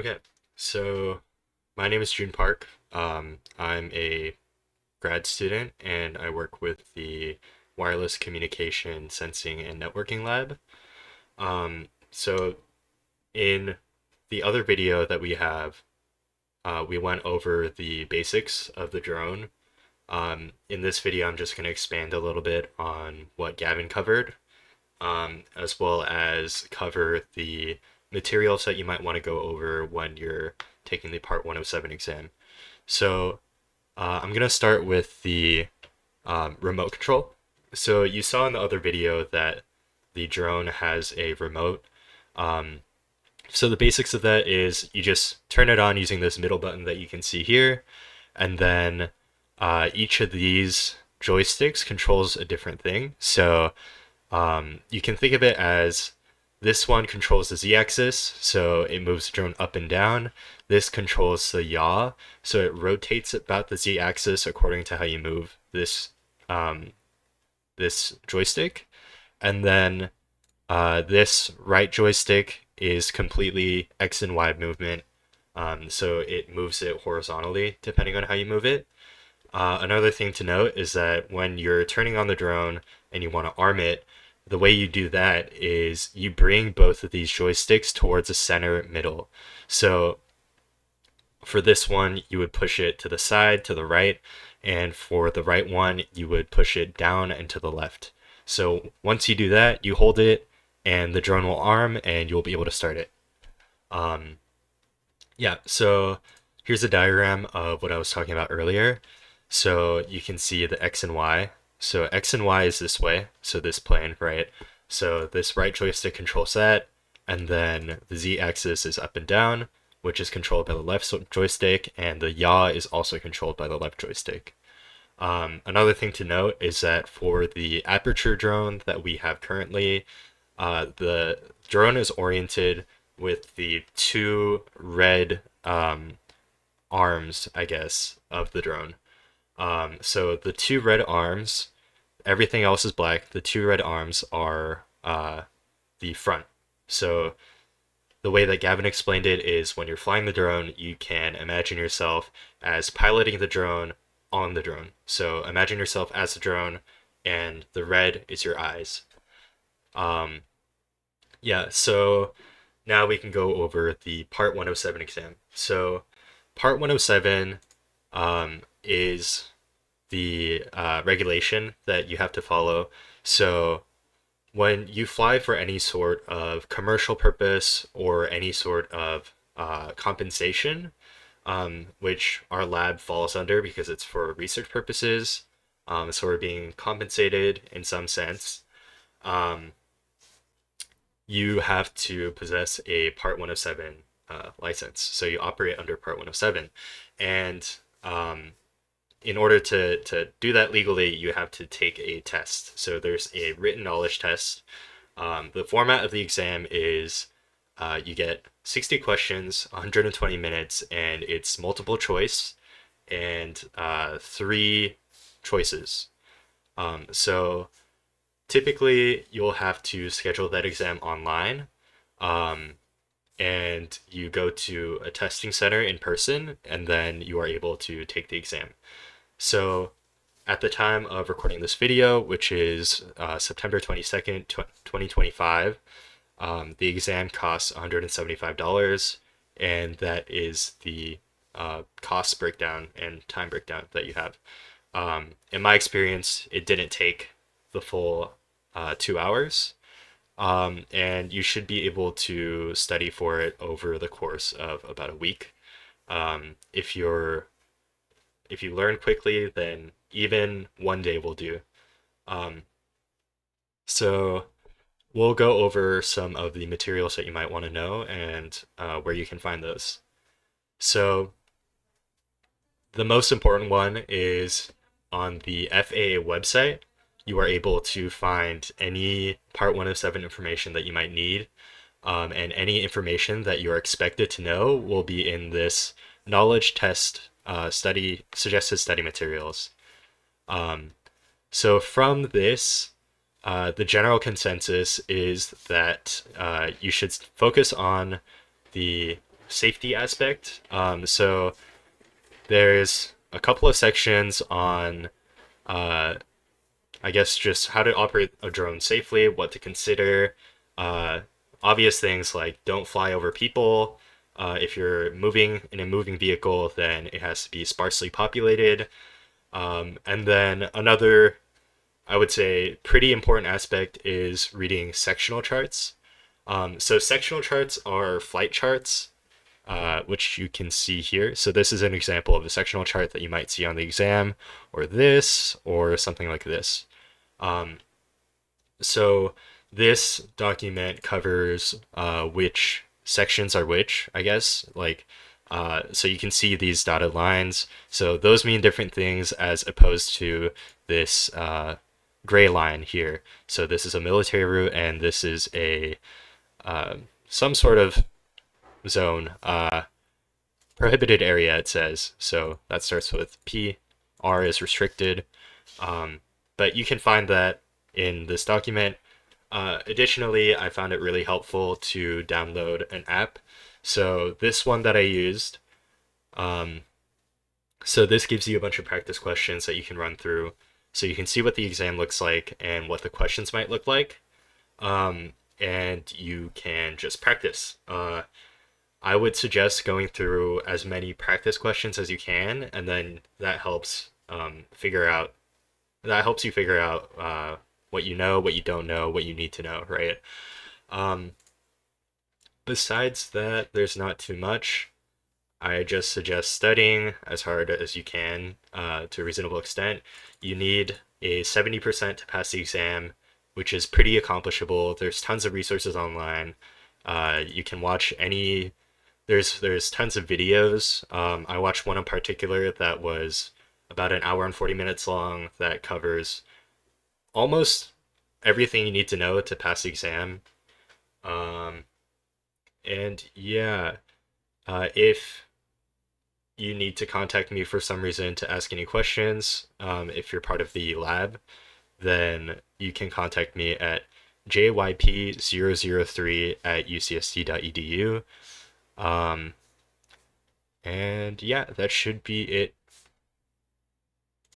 Okay, so my name is June Park. I'm a grad student and I work with the Wireless Communication Sensing and Networking Lab. So in the other video that we have, we went over the basics of the drone. In this video, I'm just going to expand a little bit on what Gavin covered, as well as cover the materials that you might want to go over when you're taking the Part 107 exam. So I'm going to start with the remote control. So you saw in the other video that the drone has a remote. Um, so the basics of that is you just turn it on using this middle button that you can see here, and then each of these joysticks controls a different thing. So you can think of it as this one controls the z-axis, so it moves the drone up and down. This controls the yaw, so it rotates about the z-axis according to how you move um, this joystick. And then this right joystick is completely X and Y movement, so it moves it horizontally depending on how you move it. Another thing to note is that when you're turning on the drone and you want to arm it, the way you do that is you bring both of these joysticks towards the center middle. So for this one, you would push it to the side, to the right, and for the right one, you would push it down and to the left. So once you do that, you hold it, and the drone will arm, and you'll be able to start it. Um, yeah, so here's a diagram of what I was talking about earlier. So you can see the X and Y. So X and Y is this way, so this plane, right? So this right joystick controls that, and then the Z axis is up and down, which is controlled by the left joystick, and the yaw is also controlled by the left joystick. Another thing to note is that for the aperture drone that we have currently, the drone is oriented with the two red arms, I guess, of the drone. So the two red arms, everything else is black. The two red arms are the front. So the way that Gavin explained it is when you're flying the drone, you can imagine yourself as piloting the drone on the drone. So imagine yourself as the drone, and the red is your eyes. Um, yeah, so now we can go over the Part 107 exam. So Part 107 is the regulation that you have to follow. So when you fly for any sort of commercial purpose or any sort of compensation, which our lab falls under because it's for research purposes, so we're being compensated in some sense. Um, you have to possess a Part 107 license. So you operate under Part 107. And in order to do that legally, you have to take a test. So there's a written knowledge test. The format of the exam is you get 60 questions, 120 minutes, and it's multiple choice and three choices. So typically, you'll have to schedule that exam online, um, and you go to a testing center in person, and then you are able to take the exam. So at the time of recording this video, which is September 22nd, 2025, the exam costs $175, and that is the cost breakdown and time breakdown that you have. In my experience, it didn't take the full 2 hours, and you should be able to study for it over the course of about a week. If you learn quickly, then even one day will do. Um, so we'll go over some of the materials that you might want to know and where you can find those. So the most important one is on the FAA website. You are able to find any Part 107 information that you might need, and any information that you're expected to know will be in this knowledge test study suggested study materials. Um, so from this, the general consensus is that you should focus on the safety aspect. So there's a couple of sections on, uh, I guess, just how to operate a drone safely, what to consider, uh, obvious things like don't fly over people. If you're moving in a moving vehicle, then it has to be sparsely populated. And then another, I would say, pretty important aspect is reading sectional charts. So sectional charts are flight charts, which you can see here. So this is an example of a sectional chart that you might see on the exam, or this, or something like this. Um, so this document covers which sections are which, I guess. So you can see these dotted lines. So those mean different things as opposed to this gray line here. So this is a military route, and this is a some sort of zone, prohibited area. It says so. That starts with P. R is restricted. Um, but you can find that in this document. Additionally, I found it really helpful to download an app. So this one that I used, um, so this gives you a bunch of practice questions that you can run through. So you can see what the exam looks like and what the questions might look like. And you can just practice. I would suggest going through as many practice questions as you can, and then that helps you figure out what you know, what you don't know, what you need to know, right? Um, Besides that, there's not too much. I just suggest studying as hard as you can to a reasonable extent. You need a 70% to pass the exam, which is pretty accomplishable. There's tons of resources online. You can watch any. There's tons of videos. I watched one in particular that was about an hour and 40 minutes long that covers almost everything you need to know to pass the exam. Um, and yeah, if you need to contact me for some reason to ask any questions, if you're part of the lab, then you can contact me at jyp003@ucsd.edu. Um, and yeah, that should be it